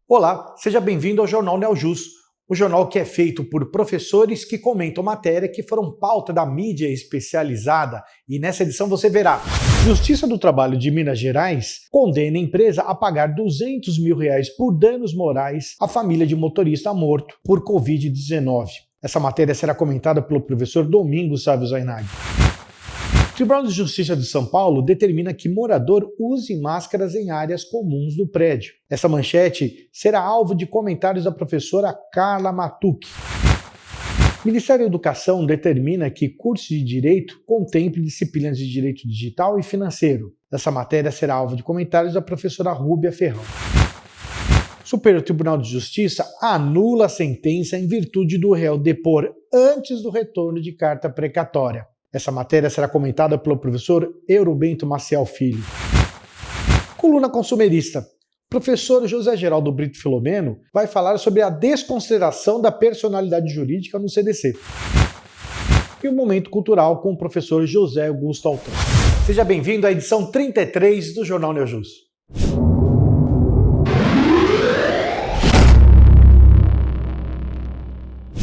Olá, seja bem-vindo ao Jornal Neojus, o jornal que é feito por professores que comentam matéria que foram pauta da mídia especializada. E nessa edição você verá: Justiça do Trabalho de Minas Gerais condena a empresa a pagar R$ 200 mil por danos morais à família de motorista morto por Covid-19. Essa matéria será comentada pelo professor Domingos Sávio Zainag. O Tribunal de Justiça de São Paulo determina que morador use máscaras em áreas comuns do prédio. Essa manchete será alvo de comentários da professora Carla Matucci. O Ministério da Educação determina que curso de Direito contemple disciplinas de Direito Digital e Financeiro. Essa matéria será alvo de comentários da professora Rúbia Ferrão. O Superior Tribunal de Justiça anula a sentença em virtude do réu depor antes do retorno de carta precatória. Essa matéria será comentada pelo professor Eurobento Maciel Filho. Coluna consumerista. O professor José Geraldo Brito Filomeno vai falar sobre a desconsideração da personalidade jurídica no CDC. E o Momento Cultural com o professor José Augusto Altran. Seja bem-vindo à edição 33 do Jornal Neojus.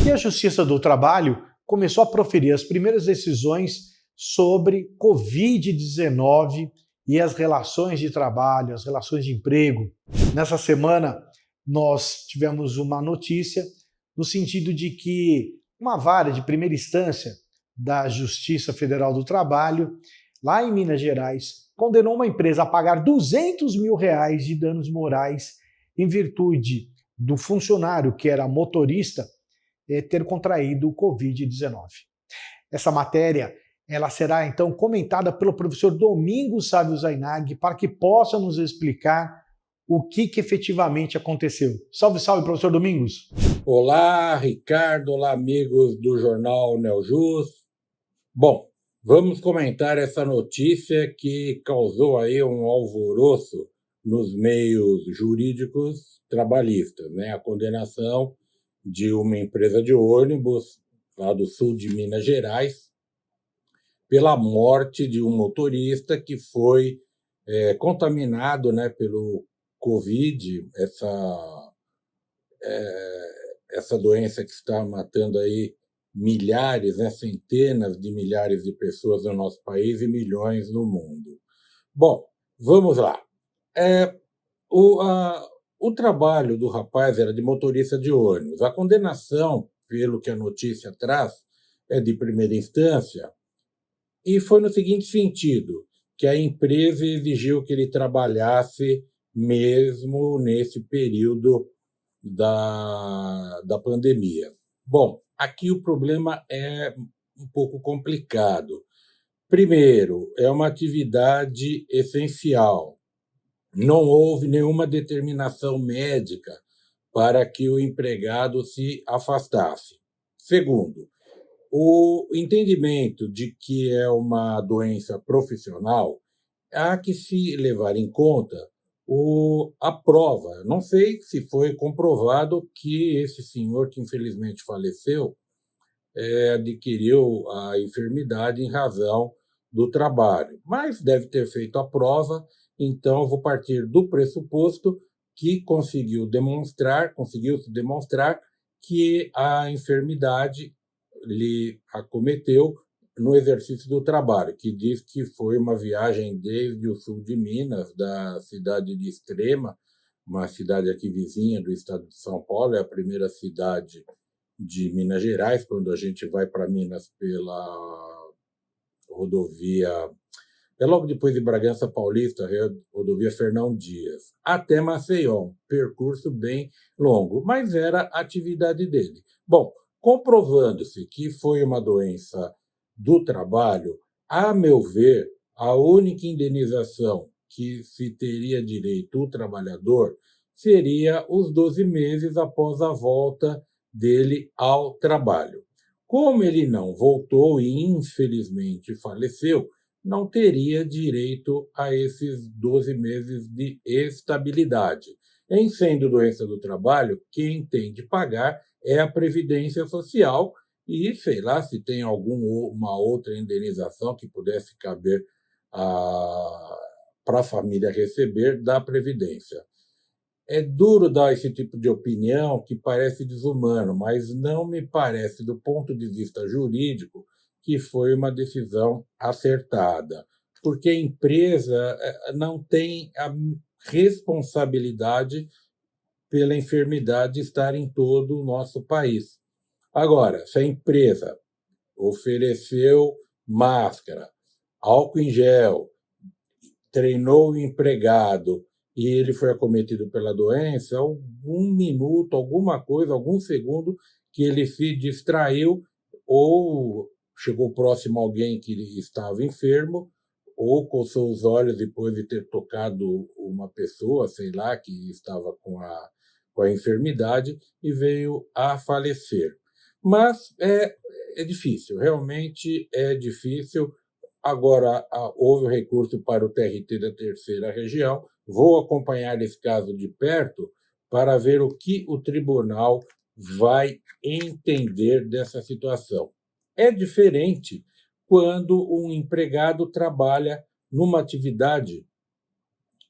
E a Justiça do Trabalho começou a proferir as primeiras decisões sobre Covid-19 e as relações de trabalho, as relações de emprego. Nessa semana, nós tivemos uma notícia no sentido de que uma vara de primeira instância da Justiça Federal do Trabalho, lá em Minas Gerais, condenou uma empresa a pagar R$ 200 mil de danos morais em virtude do funcionário, que era motorista, ter contraído o Covid-19. Essa matéria ela será então comentada pelo professor Domingos Sávio Zainag para que possa nos explicar o que efetivamente aconteceu. Salve, salve, professor Domingos! Olá, Ricardo, olá, amigos do Jornal Neojus. Bom, vamos comentar essa notícia que causou aí um alvoroço nos meios jurídicos trabalhistas, né? A condenação de uma empresa de ônibus lá do sul de Minas Gerais pela morte de um motorista que foi contaminado, né, pelo Covid, essa doença que está matando aí milhares, né, centenas de milhares de pessoas no nosso país e milhões no mundo. Bom, vamos lá. O trabalho do rapaz era de motorista de ônibus. A condenação, pelo que a notícia traz, é de primeira instância e foi no seguinte sentido, que a empresa exigiu que ele trabalhasse mesmo nesse período da pandemia. Bom, aqui o problema é um pouco complicado. Primeiro, é uma atividade essencial. Não houve nenhuma determinação médica para que o empregado se afastasse. Segundo, o entendimento de que é uma doença profissional, há que se levar em conta a prova. Não sei se foi comprovado que esse senhor, que infelizmente faleceu, adquiriu a enfermidade em razão do trabalho, mas deve ter feito a prova. Então, eu vou partir do pressuposto que conseguiu-se demonstrar que a enfermidade lhe acometeu no exercício do trabalho, que diz que foi uma viagem desde o sul de Minas, da cidade de Extrema, uma cidade aqui vizinha do estado de São Paulo, é a primeira cidade de Minas Gerais, quando a gente vai para Minas pela rodovia, logo depois de Bragança Paulista, rodovia Fernão Dias, até Maceió, um percurso bem longo, mas era a atividade dele. Bom, comprovando-se que foi uma doença do trabalho, a meu ver, a única indenização que se teria direito o trabalhador seria os 12 meses após a volta dele ao trabalho. Como ele não voltou e, infelizmente, faleceu, não teria direito a esses 12 meses de estabilidade. Em sendo doença do trabalho, quem tem de pagar é a Previdência Social e, sei lá, se tem alguma outra indenização que pudesse caber para a família receber da Previdência. É duro dar esse tipo de opinião que parece desumano, mas não me parece, do ponto de vista jurídico, que foi uma decisão acertada, porque a empresa não tem a responsabilidade pela enfermidade estar em todo o nosso país. Agora, se a empresa ofereceu máscara, álcool em gel, treinou o empregado e ele foi acometido pela doença, algum minuto, alguma coisa, algum segundo que ele se distraiu ou chegou próximo a alguém que estava enfermo ou coçou os olhos depois de ter tocado uma pessoa, sei lá, que estava com a enfermidade e veio a falecer. Mas é difícil, realmente é difícil. Agora, houve o recurso para o TRT da terceira região. Vou acompanhar esse caso de perto para ver o que o tribunal vai entender dessa situação. É diferente quando um empregado trabalha numa atividade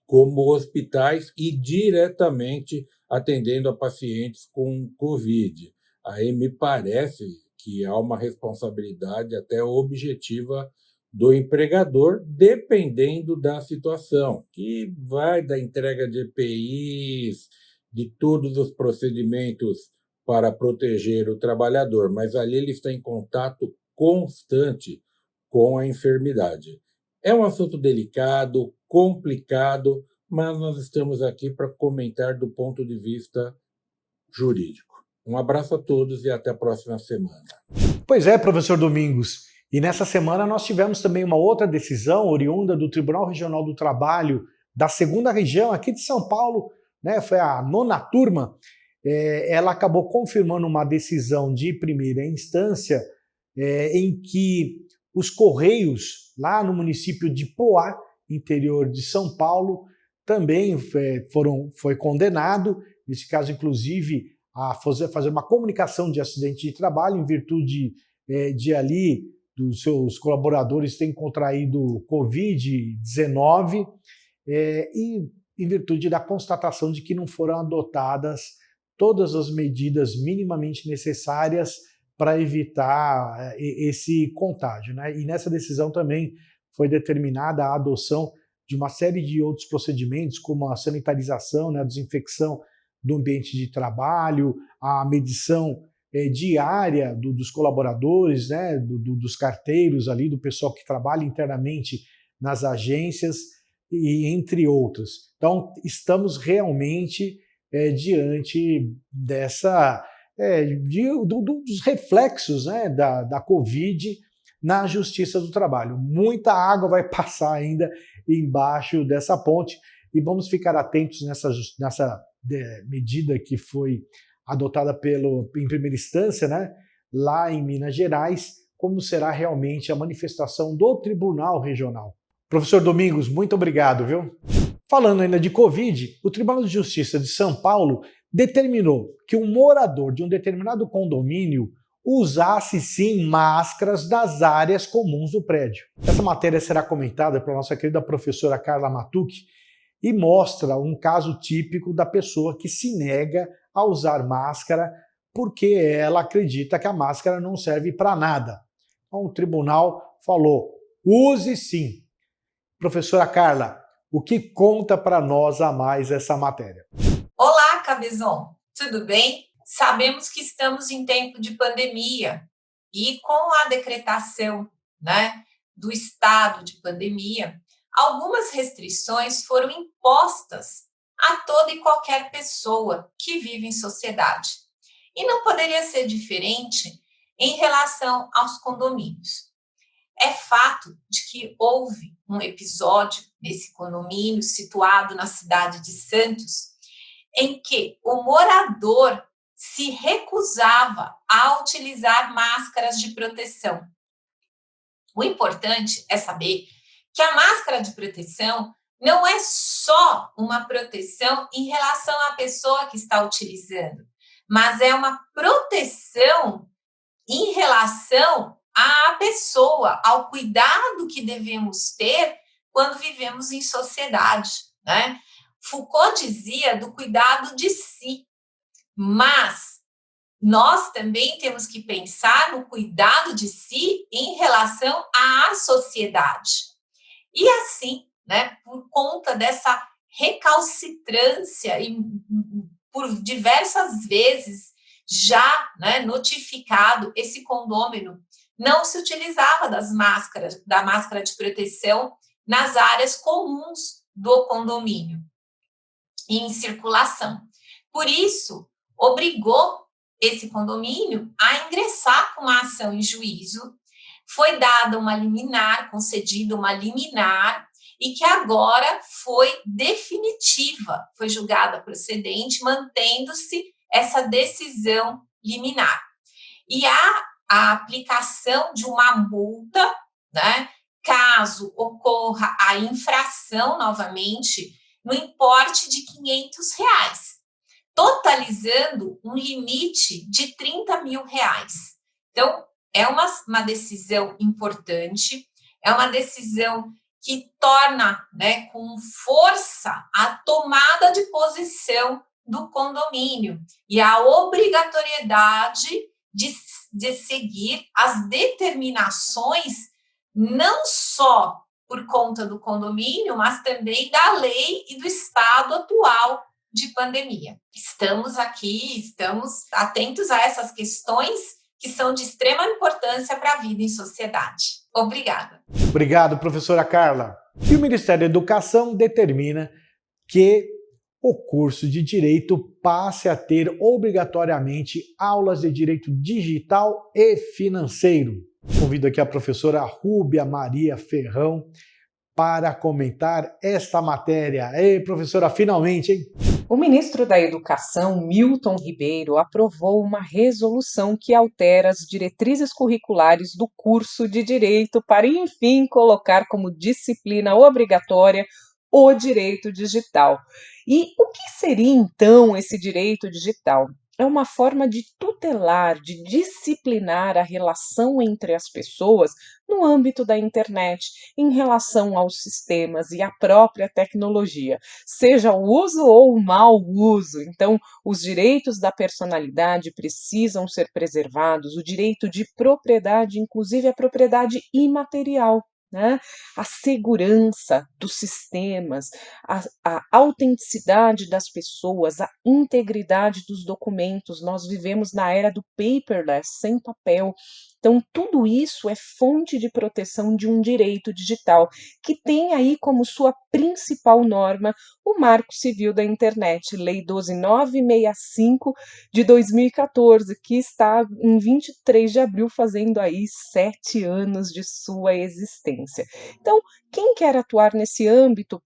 como hospitais e diretamente atendendo a pacientes com Covid. Aí me parece que há uma responsabilidade até objetiva do empregador, dependendo da situação, que vai da entrega de EPIs, de todos os procedimentos para proteger o trabalhador, mas ali ele está em contato constante com a enfermidade. É um assunto delicado, complicado, mas nós estamos aqui para comentar do ponto de vista jurídico. Um abraço a todos e até a próxima semana. Pois é, professor Domingos. E nessa semana nós tivemos também uma outra decisão oriunda do Tribunal Regional do Trabalho da segunda região aqui de São Paulo, né? Foi a nona turma. Ela acabou confirmando uma decisão de primeira instância em que os Correios, lá no município de Poá, interior de São Paulo, também foi condenado, nesse caso, inclusive, a fazer uma comunicação de acidente de trabalho em virtude de ali dos seus colaboradores terem contraído Covid-19 e em virtude da constatação de que não foram adotadas todas as medidas minimamente necessárias para evitar esse contágio, né? E nessa decisão também foi determinada a adoção de uma série de outros procedimentos, como a sanitarização, né, a desinfecção do ambiente de trabalho, a medição diária dos colaboradores, né, dos carteiros ali, do pessoal que trabalha internamente nas agências, e entre outras. Então, estamos realmente diante dessa dos reflexos, né, da Covid na Justiça do Trabalho. Muita água vai passar ainda embaixo dessa ponte e vamos ficar atentos nessa medida que foi adotada em primeira instância, né, lá em Minas Gerais, como será realmente a manifestação do Tribunal Regional. Professor Domingos, muito obrigado, viu? Falando ainda de Covid, o Tribunal de Justiça de São Paulo determinou que um morador de um determinado condomínio usasse sim máscaras das áreas comuns do prédio. Essa matéria será comentada pela nossa querida professora Carla Matucci e mostra um caso típico da pessoa que se nega a usar máscara porque ela acredita que a máscara não serve para nada. Então, o tribunal falou: use sim. Professora Carla, o que conta para nós a mais essa matéria? Olá, Cabezon, tudo bem? Sabemos que estamos em tempo de pandemia e com a decretação, né, do estado de pandemia, algumas restrições foram impostas a toda e qualquer pessoa que vive em sociedade. E não poderia ser diferente em relação aos condomínios. É fato de que houve um episódio nesse condomínio situado na cidade de Santos, em que o morador se recusava a utilizar máscaras de proteção. O importante é saber que a máscara de proteção não é só uma proteção em relação à pessoa que está utilizando, mas é uma proteção em relação à pessoa, ao cuidado que devemos ter quando vivemos em sociedade, né? Foucault dizia do cuidado de si, mas nós também temos que pensar no cuidado de si em relação à sociedade. E assim, né, por conta dessa recalcitrância e por diversas vezes já, né, notificado, esse condômino não se utilizava da máscara de proteção nas áreas comuns do condomínio e em circulação. Por isso, obrigou esse condomínio a ingressar com uma ação em juízo. Foi dada uma liminar, concedida uma liminar, e que agora foi definitiva, foi julgada procedente, mantendo-se essa decisão liminar. E há a aplicação de uma multa, né, caso ocorra a infração novamente, no importe de R$500, totalizando um limite de R$30 mil. Então, é uma decisão importante, é uma decisão que torna, né, com força a tomada de posição do condomínio e a obrigatoriedade de seguir as determinações, não só por conta do condomínio, mas também da lei e do estado atual de pandemia. Estamos atentos a essas questões que são de extrema importância para a vida em sociedade. Obrigada. Obrigado, professora Carla. E o Ministério da Educação determina que o curso de Direito passe a ter obrigatoriamente aulas de Direito Digital e Financeiro. Convido aqui a professora Rúbia Maria Ferrão para comentar esta matéria. Ei, professora, finalmente, hein? O ministro da Educação, Milton Ribeiro, aprovou uma resolução que altera as diretrizes curriculares do curso de Direito para, enfim, colocar como disciplina obrigatória o direito digital. E o que seria, então, esse direito digital? É uma forma de tutelar, de disciplinar a relação entre as pessoas no âmbito da internet, em relação aos sistemas e à própria tecnologia, seja o uso ou o mau uso. Então, os direitos da personalidade precisam ser preservados, o direito de propriedade, inclusive a propriedade imaterial, né? A segurança dos sistemas, a autenticidade das pessoas, a integridade dos documentos. Nós vivemos na era do paperless, sem papel. Então, tudo isso é fonte de proteção de um direito digital, que tem aí como sua principal norma o Marco Civil da Internet, Lei 12.965 de 2014, que está em 23 de abril, fazendo aí 7 anos de sua existência. Então, quem quer atuar nesse âmbito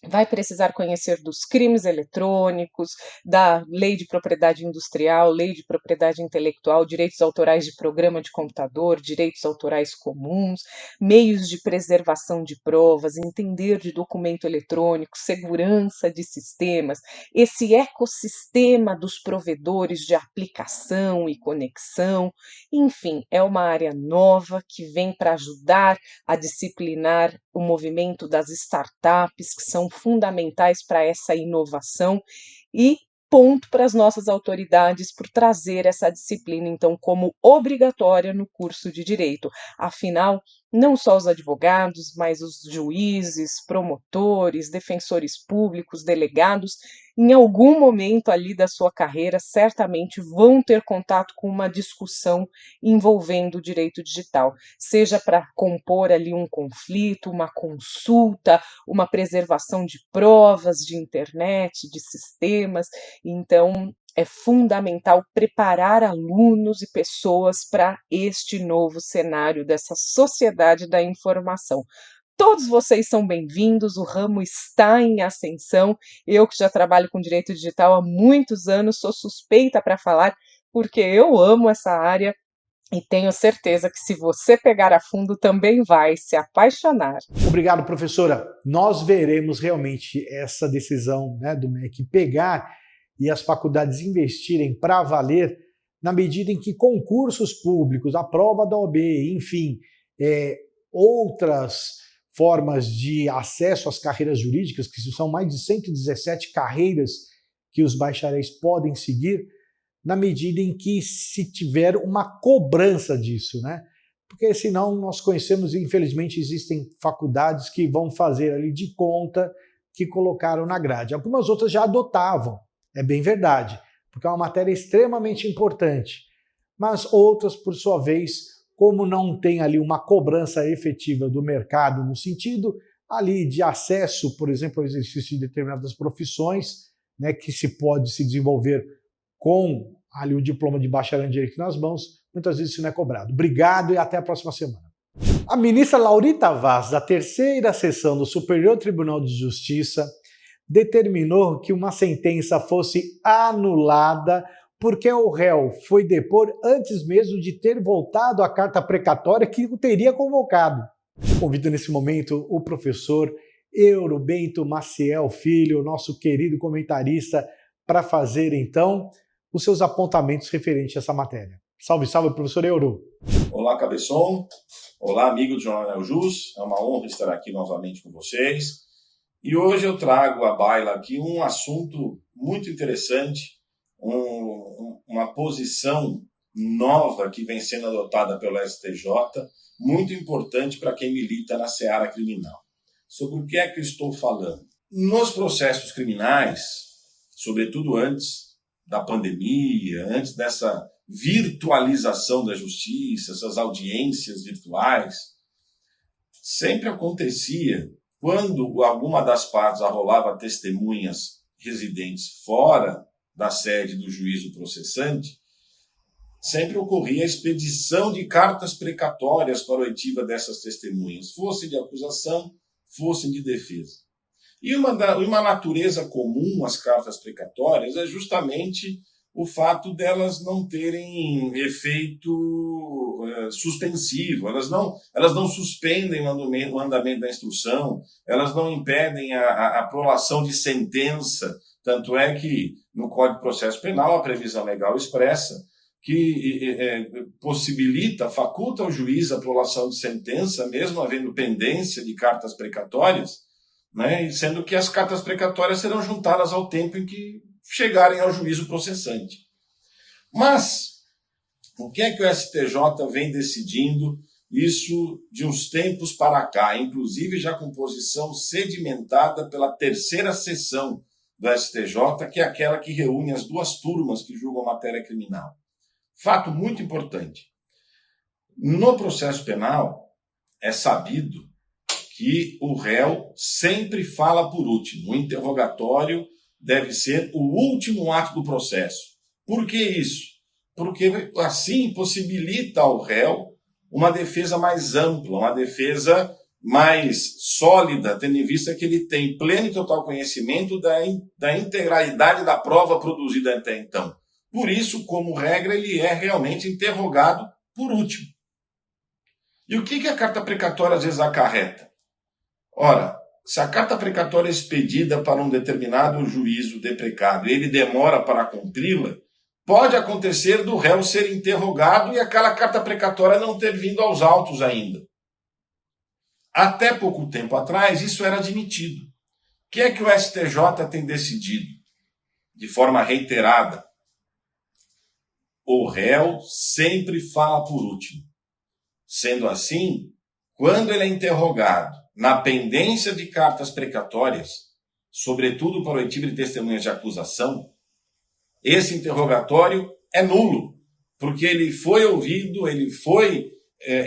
vai precisar conhecer dos crimes eletrônicos, da lei de propriedade industrial, lei de propriedade intelectual, direitos autorais de programa de computador, direitos autorais comuns, meios de preservação de provas, entender de documento eletrônico, segurança de sistemas, esse ecossistema dos provedores de aplicação e conexão. Enfim, é uma área nova que vem para ajudar a disciplinar o movimento das startups, que são fundamentais para essa inovação, e ponto para as nossas autoridades por trazer essa disciplina, então, como obrigatória no curso de Direito. Afinal, não só os advogados, mas os juízes, promotores, defensores públicos, delegados, em algum momento ali da sua carreira, certamente vão ter contato com uma discussão envolvendo o direito digital, seja para compor ali um conflito, uma consulta, uma preservação de provas de internet, de sistemas. Então, é fundamental preparar alunos e pessoas para este novo cenário dessa sociedade da informação. Todos vocês são bem-vindos, o ramo está em ascensão. Eu, que já trabalho com direito digital há muitos anos, sou suspeita para falar, porque eu amo essa área e tenho certeza que, se você pegar a fundo, também vai se apaixonar. Obrigado, professora. Nós veremos realmente essa decisão, né, do MEC pegar e as faculdades investirem para valer, na medida em que concursos públicos, a prova da OAB, enfim, outras formas de acesso às carreiras jurídicas, que são mais de 117 carreiras que os bacharéis podem seguir, na medida em que se tiver uma cobrança disso, né? Porque senão nós conhecemos, e infelizmente existem faculdades que vão fazer ali de conta que colocaram na grade. Algumas outras já adotavam, é bem verdade, porque é uma matéria extremamente importante. Mas outras, por sua vez, como não tem ali uma cobrança efetiva do mercado no sentido ali de acesso, por exemplo, ao exercício de determinadas profissões, né, que se pode se desenvolver com ali o diploma de bacharel em Direito nas mãos, muitas vezes isso não é cobrado. Obrigado e até a próxima semana. A ministra Laurita Vaz, da terceira sessão do Superior Tribunal de Justiça, determinou que uma sentença fosse anulada porque o réu foi depor antes mesmo de ter voltado à carta precatória que o teria convocado. Convido nesse momento o professor Eurobento Maciel Filho, nosso querido comentarista, para fazer então os seus apontamentos referentes a essa matéria. Salve, salve, professor Euro. Olá, Cabeção. Olá, amigo do Jornal Neljus. É uma honra estar aqui novamente com vocês. E hoje eu trago à baila aqui um assunto muito interessante, uma posição nova que vem sendo adotada pelo STJ, muito importante para quem milita na seara criminal. Sobre o que é que eu estou falando? Nos processos criminais, sobretudo antes da pandemia, antes dessa virtualização da justiça, essas audiências virtuais, sempre acontecia, quando alguma das partes arrolava testemunhas residentes fora da sede do juízo processante, sempre ocorria a expedição de cartas precatórias para a oitiva dessas testemunhas, fossem de acusação, fossem de defesa. E uma natureza comum às cartas precatórias é justamente o fato delas não terem efeito suspensivo, elas não suspendem o andamento da instrução, elas não impedem a prolação de sentença, tanto é que no Código de Processo Penal a previsão legal expressa que possibilita, faculta ao juiz a prolação de sentença, mesmo havendo pendência de cartas precatórias, né, sendo que as cartas precatórias serão juntadas ao tempo em que chegarem ao juízo processante. Mas o que é que o STJ vem decidindo isso de uns tempos para cá, inclusive já com posição sedimentada pela terceira sessão do STJ, que é aquela que reúne as duas turmas que julgam matéria criminal. Fato muito importante. No processo penal, é sabido que o réu sempre fala por último. O interrogatório deve ser o último ato do processo. Por que isso? Porque assim possibilita ao réu uma defesa mais ampla, uma defesa mais sólida, tendo em vista que ele tem pleno e total conhecimento da integralidade da prova produzida até então. Por isso, como regra, ele é realmente interrogado por último. E o que a carta precatória às vezes acarreta? Ora, se a carta precatória é expedida para um determinado juízo deprecado e ele demora para cumpri-la, pode acontecer do réu ser interrogado e aquela carta precatória não ter vindo aos autos ainda. Até pouco tempo atrás, isso era admitido. O que é que o STJ tem decidido? De forma reiterada, o réu sempre fala por último. Sendo assim, quando ele é interrogado na pendência de cartas precatórias, sobretudo para o oitiva de testemunhas de acusação, esse interrogatório é nulo, porque ele foi ouvido, ele foi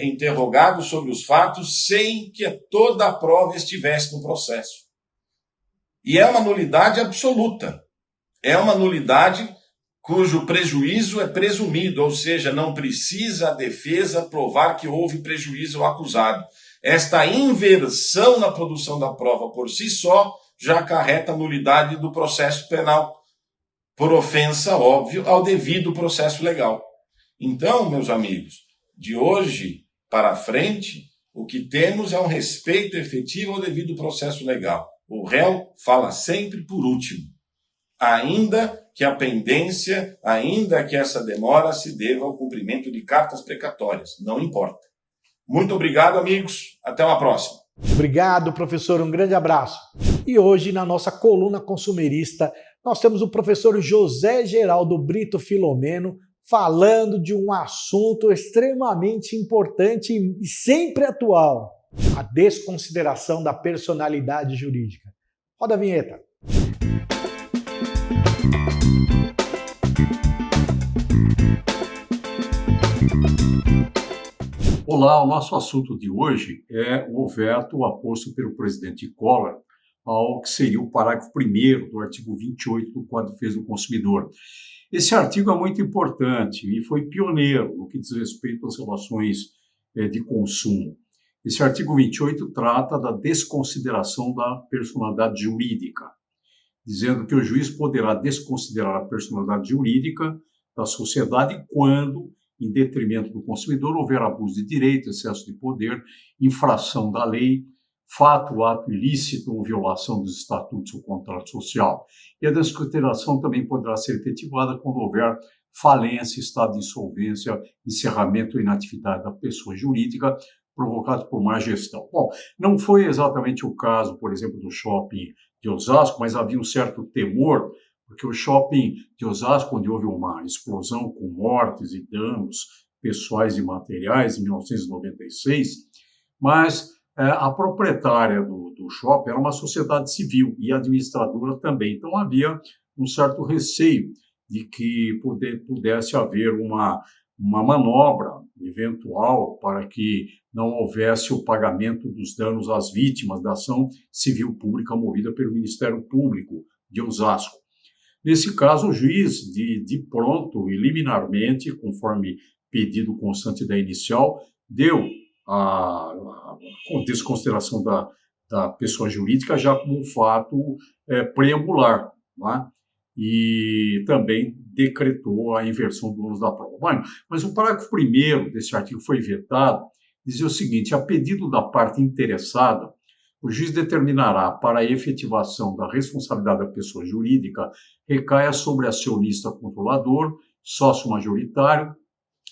interrogado sobre os fatos sem que toda a prova estivesse no processo. E é uma nulidade absoluta. É uma nulidade cujo prejuízo é presumido, ou seja, não precisa a defesa provar que houve prejuízo ao acusado. Esta inversão na produção da prova por si só já acarreta a nulidade do processo penal, por ofensa, óbvio, ao devido processo legal. Então, meus amigos, de hoje para frente, o que temos é um respeito efetivo ao devido processo legal. O réu fala sempre por último, ainda que a pendência, ainda que essa demora se deva ao cumprimento de cartas precatórias. Não importa. Muito obrigado, amigos. Até uma próxima. Obrigado, professor, um grande abraço. E hoje, na nossa coluna consumerista, nós temos o professor José Geraldo Brito Filomeno falando de um assunto extremamente importante e sempre atual: a desconsideração da personalidade jurídica. Roda a vinheta. Olá, o nosso assunto de hoje é o veto aposto pelo presidente Collor ao que seria o parágrafo 1º do artigo 28 do Código de Defesa do Consumidor. Esse artigo é muito importante e foi pioneiro no que diz respeito às relações de consumo. Esse artigo 28 trata da desconsideração da personalidade jurídica, dizendo que o juiz poderá desconsiderar a personalidade jurídica da sociedade quando, em detrimento do consumidor, houver abuso de direito, excesso de poder, infração da lei, fato, ato ilícito ou violação dos estatutos ou contrato social. E a desconsideração também poderá ser efetivada quando houver falência, estado de insolvência, encerramento ou inatividade da pessoa jurídica provocados por má gestão. Bom, não foi exatamente o caso, por exemplo, do shopping de Osasco, mas havia um certo temor, porque o shopping de Osasco, onde houve uma explosão com mortes e danos pessoais e materiais em 1996, mas a proprietária do shopping era uma sociedade civil e a administradora também. Então havia um certo receio de que pudesse haver uma manobra eventual para que não houvesse o pagamento dos danos às vítimas da ação civil pública movida pelo Ministério Público de Osasco. Nesse caso, o juiz, de pronto e liminarmente, conforme pedido constante da inicial, deu a desconsideração da pessoa jurídica já como um fato preambular, né? E também decretou a inversão do ônus da prova. Mas o parágrafo 1º desse artigo foi vetado, dizia o seguinte: a pedido da parte interessada, o juiz determinará para a efetivação da responsabilidade da pessoa jurídica recaia sobre acionista controlador, sócio majoritário,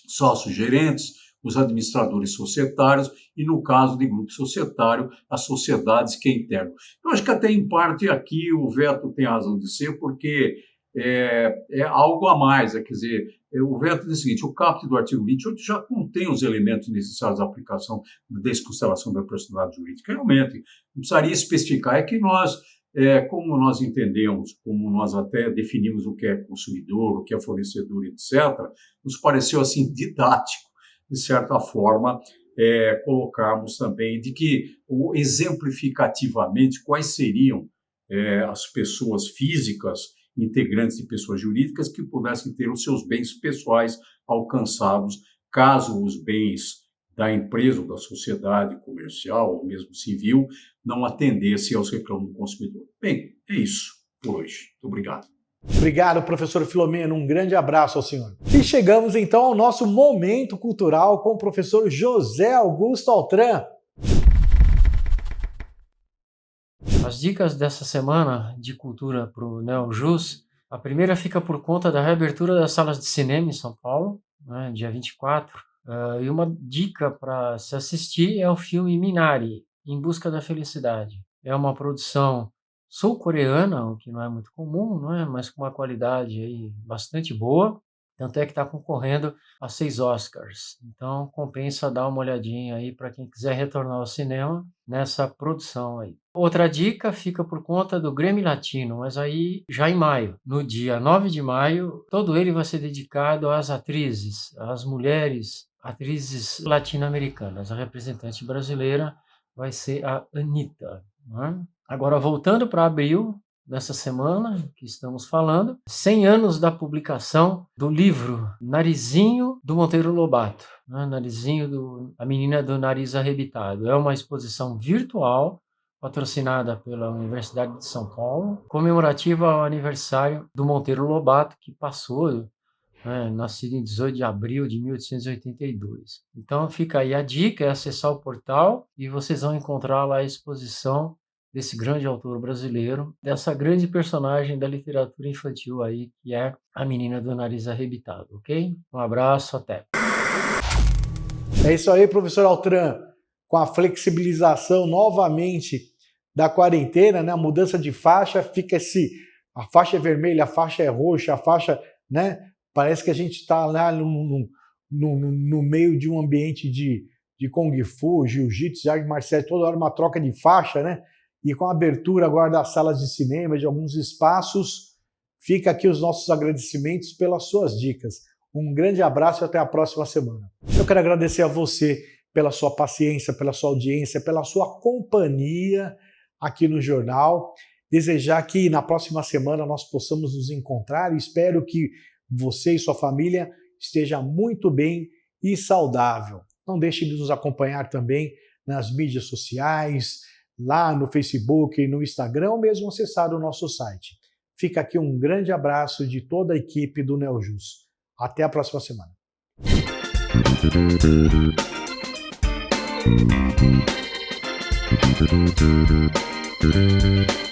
sócios gerentes, os administradores societários e, no caso de grupo societário, as sociedades que integram. Eu acho que até em parte aqui o veto tem razão de ser, porque é algo a mais, quer dizer, o veto diz o seguinte: o caput do artigo 28 já contém os elementos necessários à aplicação da desconsideração da personalidade jurídica. Realmente, não precisaria especificar, é que nós, como nós entendemos, como nós até definimos o que é consumidor, o que é fornecedor, etc., nos pareceu assim didático, de certa forma, colocarmos também de que, exemplificativamente, quais seriam as pessoas físicas integrantes de pessoas jurídicas que pudessem ter os seus bens pessoais alcançados, caso os bens da empresa ou da sociedade comercial ou mesmo civil não atendessem aos reclamos do consumidor. Bem, é isso por hoje. Muito obrigado. Obrigado, professor Filomeno. Um grande abraço ao senhor. E chegamos então ao nosso momento cultural com o professor José Augusto Altran. As dicas dessa semana de cultura para o NeoJus, a primeira fica por conta da reabertura das salas de cinema em São Paulo, né, dia 24. E uma dica para se assistir é o filme Minari, Em Busca da Felicidade. É uma produção sul-coreana, o que não é muito comum, não é? Mas com uma qualidade aí bastante boa. Tanto é que está concorrendo a 6 Oscars. Então compensa dar uma olhadinha aí para quem quiser retornar ao cinema nessa produção aí. Outra dica fica por conta do Grammy Latino, mas aí já em maio. No dia 9 de maio, todo ele vai ser dedicado às atrizes, às mulheres, atrizes latino-americanas. A representante brasileira vai ser a Anitta, né? Agora, voltando para abril, dessa semana que estamos falando, 100 anos da publicação do livro Narizinho do Monteiro Lobato, né? Narizinho, a menina do nariz arrebitado. É uma exposição virtual patrocinada pela Universidade de São Paulo, comemorativa ao aniversário do Monteiro Lobato, que passou, né, nascido em 18 de abril de 1882. Então fica aí a dica, é acessar o portal e vocês vão encontrar lá a exposição desse grande autor brasileiro, dessa grande personagem da literatura infantil aí, que é a menina do nariz arrebitado, ok? Um abraço, até. É isso aí, professor Altran. com a flexibilização novamente da quarentena, né? A mudança de faixa, fica a faixa é vermelha, a faixa é roxa, a faixa, né? Parece que a gente está lá no meio de um ambiente de Kung Fu, Jiu-Jitsu, arte marcial, toda hora uma troca de faixa, né? E com a abertura agora das salas de cinema, de alguns espaços, fica aqui os nossos agradecimentos pelas suas dicas. Um grande abraço e até a próxima semana. Eu quero agradecer a você pela sua paciência, pela sua audiência, pela sua companhia aqui no jornal. Desejar que na próxima semana nós possamos nos encontrar e espero que você e sua família esteja muito bem e saudável. Não deixe de nos acompanhar também nas mídias sociais, lá no Facebook, no Instagram, ou mesmo acessar o nosso site. Fica aqui um grande abraço de toda a equipe do Neojus. Até a próxima semana. Thank you.